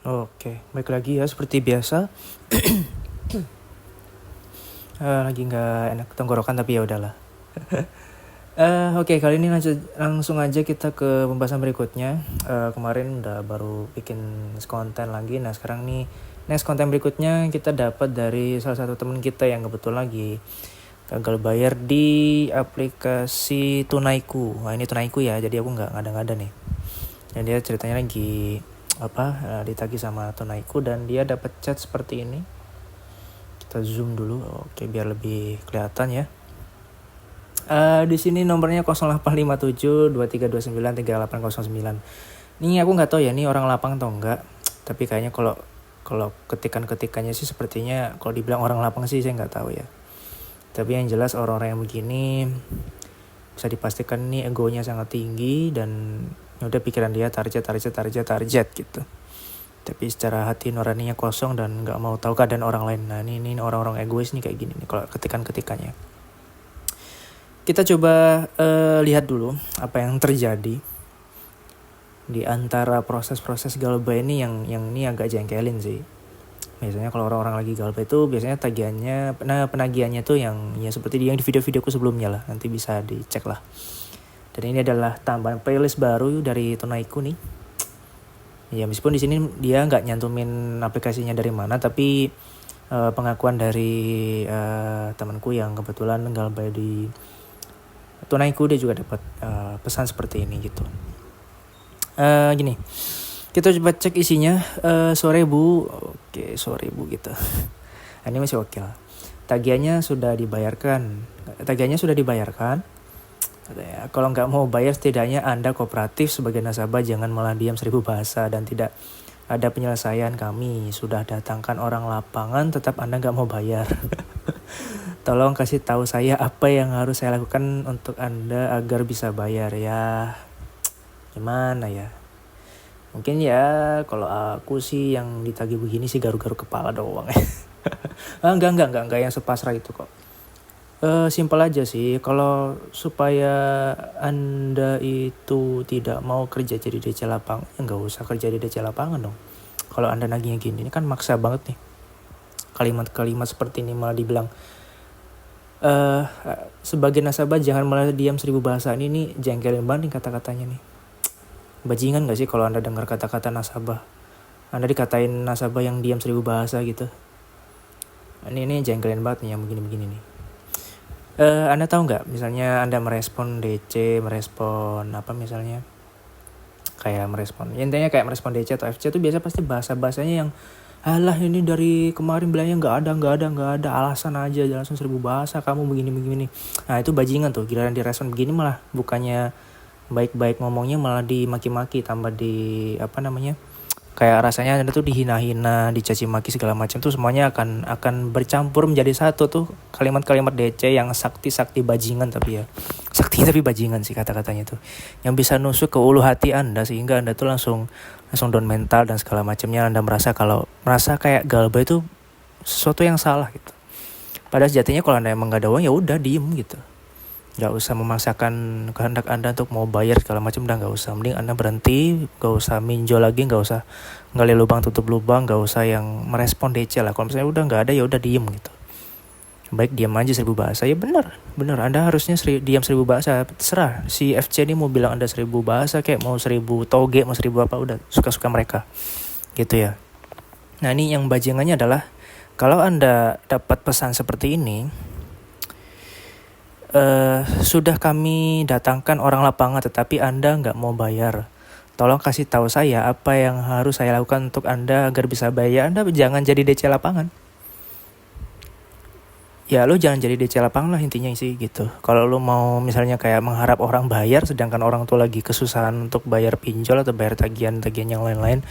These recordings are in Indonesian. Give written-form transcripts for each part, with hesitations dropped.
Oke, baik lagi ya seperti biasa. Lagi nggak enak tenggorokan tapi ya udahlah. Oke, kali ini langsung aja kita ke pembahasan berikutnya. Kemarin udah baru bikin konten lagi. Nah sekarang nih next konten berikutnya kita dapat dari salah satu teman kita yang kebetulan lagi gagal bayar di aplikasi Tunaiku. Nah ini Tunaiku ya, jadi aku nggak ngada-ngada nih. Dan dia ceritanya lagi ditagih sama Tunaiku dan dia dapat chat seperti ini. Kita zoom dulu, oke biar lebih kelihatan ya. Di sini nomornya 0857 2329 3809. Ini aku nggak tahu ya, ini orang lapang atau enggak. Tapi kayaknya kalau ketikannya sih sepertinya kalau dibilang orang lapang sih saya nggak tahu ya. Tapi yang jelas orang-orang yang begini bisa dipastikan ini egonya sangat tinggi dan udah pikiran dia target gitu. Tapi secara hati nuraninya kosong dan nggak mau tahu keadaan orang lain. Nah ini orang-orang egois nih kayak gini nih kalau ketikannya. Kita coba lihat dulu apa yang terjadi di antara proses-proses galbay ini yang ini agak jengkelin sih. Biasanya kalau orang-orang lagi galbay itu biasanya penagihannya tuh yang ya seperti yang di video-videoku sebelumnya lah. Nanti bisa dicek lah. Dan ini adalah tambahan playlist baru dari Tunaiku nih. Ya meskipun di sini dia nggak nyantumin aplikasinya dari mana, tapi pengakuan dari temanku yang kebetulan galbay di Tunaiku dia juga dapat pesan seperti ini gitu. Gini, kita coba cek isinya. Sore bu, oke sore bu gitu. Ini masih oke lah. Tagihannya sudah dibayarkan. Kalau nggak mau bayar setidaknya Anda kooperatif sebagai nasabah, jangan malah diam 1000 bahasa dan tidak ada penyelesaian. Kami sudah datangkan orang lapangan, tetap Anda nggak mau bayar. Tolong kasih tahu saya apa yang harus saya lakukan untuk Anda agar bisa bayar ya. Gimana ya? Mungkin ya kalau aku sih yang ditagih begini sih garu-garu kepala doang. Enggak yang sepasrah itu kok. Simpel aja sih, kalau supaya Anda itu tidak mau kerja jadi DC lapangan, nggak usah kerja di DC lapangan dong. Kalau Anda nagihnya gini, ini kan maksa banget nih. Kalimat-kalimat seperti ini malah dibilang sebagai nasabah jangan malah diam 1000 bahasa. Ini jengkelin banget nih kata-katanya nih. Bajingan gak sih kalau Anda dengar kata-kata nasabah? Anda dikatain nasabah yang diam 1000 bahasa gitu. Ini jengkelin banget nih yang begini-begini nih. Anda tahu nggak, misalnya Anda merespon DC, merespon apa misalnya, kayak merespon, intinya kayak merespon DC atau FC itu biasa pasti bahasanya yang alah ini dari kemarin bilangnya nggak ada alasan aja, langsung 1000 bahasa kamu begini. Nah itu bajingan tuh, giliran direspon begini malah bukannya baik-baik ngomongnya malah dimaki-maki, tambah di kayak rasanya Anda tuh dihina-hina, dicaci maki segala macam tuh semuanya akan bercampur menjadi satu tuh kalimat-kalimat DC yang sakti bajingan tapi ya. Sakti tapi bajingan sih kata-katanya tuh. Yang bisa nusuk ke ulu hati Anda sehingga Anda tuh langsung down mental dan segala macamnya. Anda merasa kayak galbay itu sesuatu yang salah gitu. Padahal sejatinya kalau Anda emang gak ada uang ya udah diem gitu. Gak usah memaksakan kehendak Anda untuk mau bayar segala macam, udah gak usah. Mending Anda berhenti, gak usah minjol lagi, gak usah gali lubang tutup lubang, gak usah yang merespon DC lah. Kalau misalnya udah gak ada ya udah diem gitu. Baik diam aja 1000 bahasa, ya benar Anda harusnya diam 1000 bahasa. Terserah si FC ini mau bilang Anda 1000 bahasa kayak mau 1000 toge, mau 1000 apa, udah suka-suka mereka gitu ya. Nah ini yang bajingannya adalah kalau Anda dapat pesan seperti ini, sudah kami datangkan orang lapangan tetapi Anda nggak mau bayar. Tolong kasih tahu saya apa yang harus saya lakukan untuk Anda agar bisa bayar. Anda jangan jadi DC lapangan. Ya lo jangan jadi DC lapangan lah intinya sih gitu. Kalau lo mau misalnya kayak mengharap orang bayar sedangkan orang tuh lagi kesusahan untuk bayar pinjol atau bayar tagihan yang lain-lain,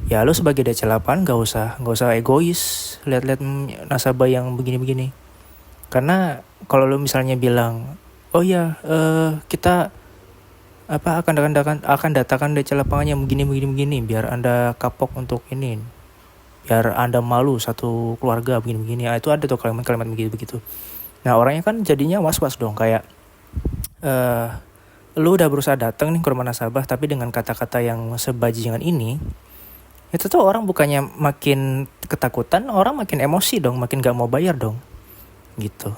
ya lo sebagai DC lapangan nggak usah egois lihat-lihat nasabah yang begini-begini. Karena kalau lo misalnya bilang, oh ya kita akan datangkan DC lapangan yang begini biar Anda kapok untuk ini, biar Anda malu satu keluarga begini. Itu ada tuh kalimat-kalimat begitu. Nah orangnya kan jadinya was-was dong, kayak lu udah berusaha datang nih ke rumah nasabah tapi dengan kata-kata yang sebajingan ini, Itu tuh orang bukannya makin ketakutan, orang makin emosi dong, makin gak mau bayar dong gitu.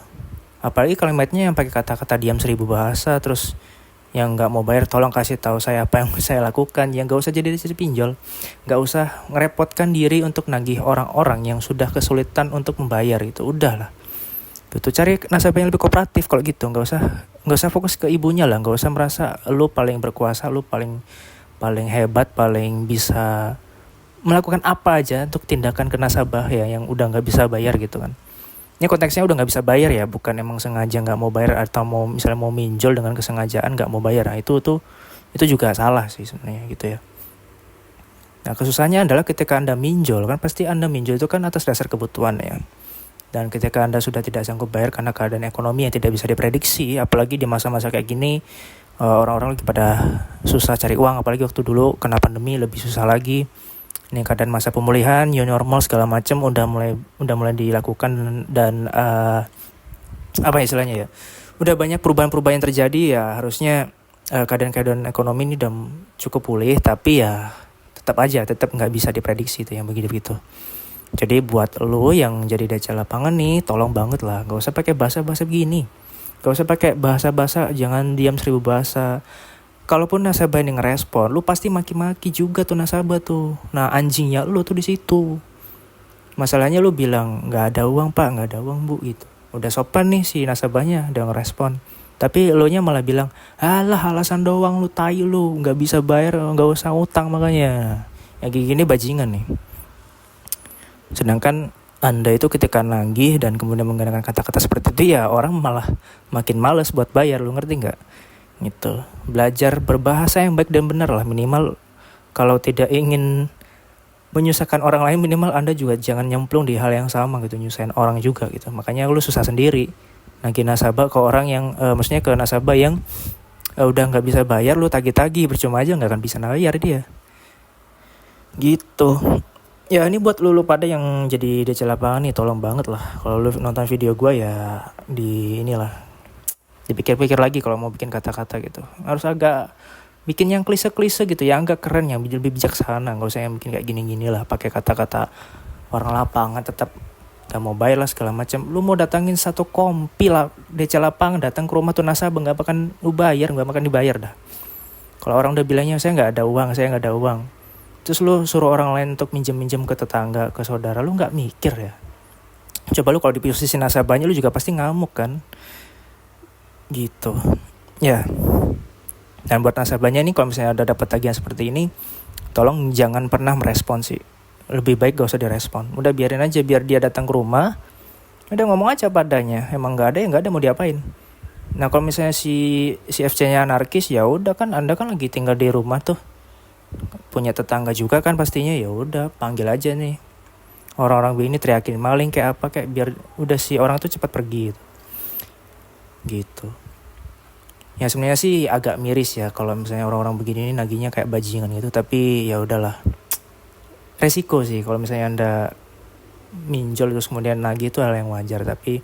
Apalagi kalimatnya yang pakai kata-kata diam 1000 bahasa, terus yang nggak mau bayar tolong kasih tahu saya apa yang saya lakukan. Yang nggak usah jadi pinjol, nggak usah ngerepotkan diri untuk nagih orang-orang yang sudah kesulitan untuk membayar. Itu udahlah, itu cari nasabah yang lebih kooperatif. Kalau gitu nggak usah fokus ke ibunya lah, nggak usah merasa lu paling berkuasa, lu paling hebat, paling bisa melakukan apa aja untuk tindakan ke nasabah ya yang udah nggak bisa bayar gitu kan. Ini konteksnya udah nggak bisa bayar ya, bukan emang sengaja nggak mau bayar atau mau misalnya mau minjol dengan kesengajaan nggak mau bayar. Nah, itu juga salah sih sebenarnya gitu ya. Nah, kesusahannya adalah ketika Anda minjol, kan pasti Anda minjol itu kan atas dasar kebutuhan ya. Dan ketika Anda sudah tidak sanggup bayar karena keadaan ekonomi yang tidak bisa diprediksi, apalagi di masa-masa kayak gini, orang-orang lagi pada susah cari uang, apalagi waktu dulu kena pandemi lebih susah lagi. Ini keadaan masa pemulihan, new normal segala macam udah mulai dilakukan dan apa istilahnya ya, udah banyak perubahan-perubahan yang terjadi ya. Harusnya keadaan ekonomi ini udah cukup pulih, tapi ya tetap nggak bisa diprediksi itu yang begitu. Jadi buat lo yang jadi DC lapangan nih, tolong banget lah, nggak usah pakai bahasa-bahasa begini, nggak usah pakai bahasa-bahasa, jangan diam 1000 bahasa. Kalaupun nasabah yang ngerespon, lu pasti maki-maki juga tuh nasabah tuh. Nah, anjingnya lu tuh di situ. Masalahnya lu bilang nggak ada uang pak, nggak ada uang bu gitu. Udah sopan nih si nasabahnya, udah ngerespon. Tapi lo nya malah bilang, alah alasan doang lu, tai lu, nggak bisa bayar, nggak usah utang makanya. Yang gini bajingan nih. Sedangkan Anda itu ketika nagih dan kemudian menggunakan kata-kata seperti itu ya orang malah makin males buat bayar, lu ngerti nggak? Gitu. Belajar berbahasa yang baik dan benar lah, minimal kalau tidak ingin menyusahkan orang lain, minimal Anda juga jangan nyemplung di hal yang sama gitu, nyusahin orang juga gitu. Makanya lu susah sendiri nagih nasabah ke orang yang maksudnya ke nasabah yang udah nggak bisa bayar, lu tagih-tagih percuma aja, nggak akan bisa bayar dia gitu. Ya ini buat lu pada yang jadi DC lapangan nih, tolong banget lah kalau lu nonton video gue ya dipikir-pikir lagi kalau mau bikin kata-kata gitu. Harus agak bikin yang klise-klise gitu ya, agak keren, yang lebih bijaksana. Gak usah yang bikin kayak gini-gini lah, pakai kata-kata orang lapangan tetap gak mau bayar lah segala macam. Lu mau datangin satu kompi lah DC lapangan datang ke rumah tuh nasabah gak bakal dibayar dah. Kalau orang udah bilangnya saya gak ada uang, terus lu suruh orang lain untuk minjem ke tetangga, ke saudara, lu gak mikir ya? Coba lu kalau di posisi nasabahnya lu juga pasti ngamuk kan gitu ya. Dan buat nasabahnya nih, kalau misalnya ada dapat tagihan seperti ini, tolong jangan pernah merespon sih. Lebih baik gak usah direspon, udah biarin aja, biar dia datang ke rumah, udah ngomong aja padanya. Emang nggak ada mau diapain. Nah kalau misalnya si FC-nya anarkis, ya udah kan Anda kan lagi tinggal di rumah tuh, punya tetangga juga kan pastinya, ya udah panggil aja nih orang-orang begini, teriakin maling kayak apa kayak, biar udah si orang tuh cepat pergi gitu. Ya sebenarnya sih agak miris ya kalau misalnya orang-orang begini ini nagihnya kayak bajingan gitu, tapi ya udahlah, resiko sih kalau misalnya Anda minjol terus kemudian nagih itu hal yang wajar. Tapi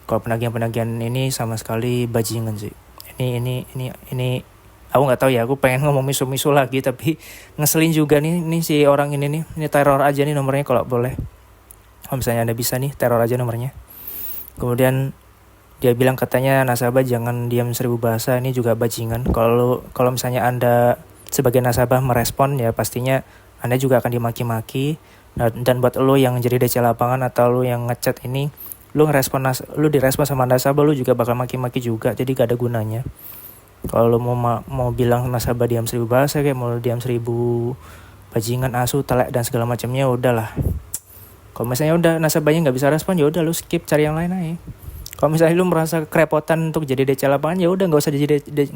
kalau penagihan ini sama sekali bajingan sih. Ini aku nggak tahu ya, aku pengen ngomong misu lagi tapi ngeselin juga nih si orang ini nih. Ini teror aja nih nomornya kalau boleh. Kalau misalnya Anda bisa nih, teror aja nomornya. Kemudian dia bilang katanya nasabah jangan diam 1000 bahasa, ini juga bajingan. Kalau misalnya Anda sebagai nasabah merespon, ya pastinya Anda juga akan dimaki-maki. Dan buat lo yang jadi DC lapangan atau lo yang ngechat ini, lo direspon sama nasabah, lo juga bakal maki-maki juga. Jadi gak ada gunanya. Kalau lo mau bilang nasabah diam 1000 bahasa, kayak mau diam 1000 bajingan, asu, telek dan segala macamnya, udahlah. Kalau misalnya udah nasabahnya nggak bisa respon, ya udah lo skip, cari yang lain aja. Kalau misalnya lu merasa kerepotan untuk jadi DC lapangan, ya udah nggak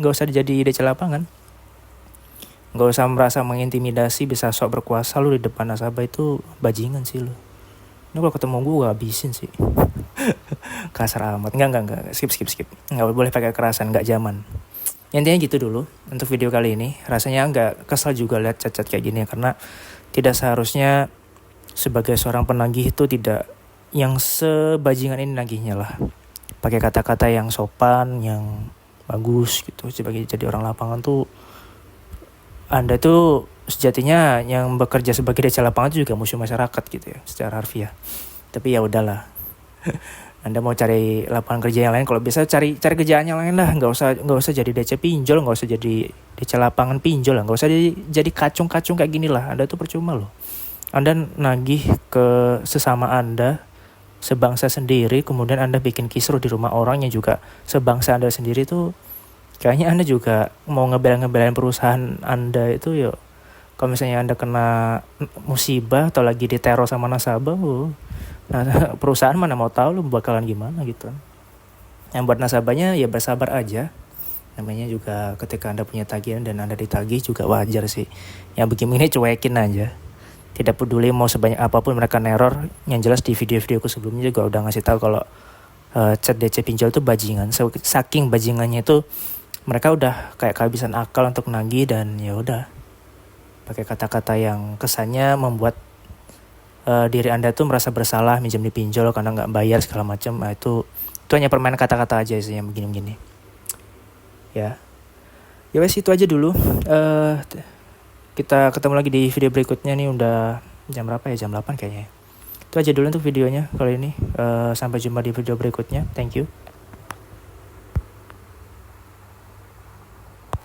usah jadi DC lapangan. Nggak usah merasa mengintimidasi, bisa sok berkuasa lu di depan nasabah, itu bajingan sih lu. Ini kalau ketemu gue habisin sih. Kasar amat. Enggak. Skip. Nggak boleh pakai kekerasan, nggak zaman. Intinya gitu dulu untuk video kali ini. Rasanya nggak kesal juga lihat cat-cat kayak gini, karena tidak seharusnya sebagai seorang penagih itu tidak yang sebajingan ini nagihnya lah. Pakai kata-kata yang sopan, yang bagus gitu. Sebagai jadi orang lapangan tuh Anda tuh sejatinya yang bekerja sebagai DC lapangan itu juga musuh masyarakat gitu ya, secara harfiah. Tapi ya udahlah. Anda mau cari lapangan kerja yang lain, kalau bisa cari kerjaan yang lain lah, nggak usah jadi DC pinjol, nggak usah jadi DC lapangan pinjol lah, nggak usah jadi kacung-kacung kayak gini lah. Anda tuh percuma loh. Anda nagih ke sesama Anda, sebangsa sendiri, kemudian Anda bikin kisruh di rumah orang yang juga sebangsa Anda sendiri tuh, kayaknya Anda juga mau ngebelain perusahaan Anda itu ya. Kalau misalnya Anda kena musibah atau lagi diteror sama nasabah, nah perusahaan mana mau tahu lu bakalan gimana gitu. Yang buat nasabahnya ya bersabar aja. Namanya juga ketika Anda punya tagihan dan Anda ditagih juga wajar sih. Yang begini cuekin aja. Tidak peduli mau sebanyak apapun mereka neror. Yang jelas di video-videoku sebelumnya juga udah ngasih tahu kalau chat DC pinjol itu bajingan. Saking bajingannya itu mereka udah kayak kehabisan akal untuk nagih, dan ya udah pakai kata-kata yang kesannya membuat diri Anda tuh merasa bersalah minjem di pinjol karena nggak bayar segala macam. Nah, itu hanya permainan kata-kata aja sih yang begini-begini. Ya wes itu aja dulu. Kita ketemu lagi di video berikutnya nih. Udah jam berapa ya? Jam 8 kayaknya. Itu aja dulu untuk videonya kali ini. Sampai jumpa di video berikutnya. Thank you.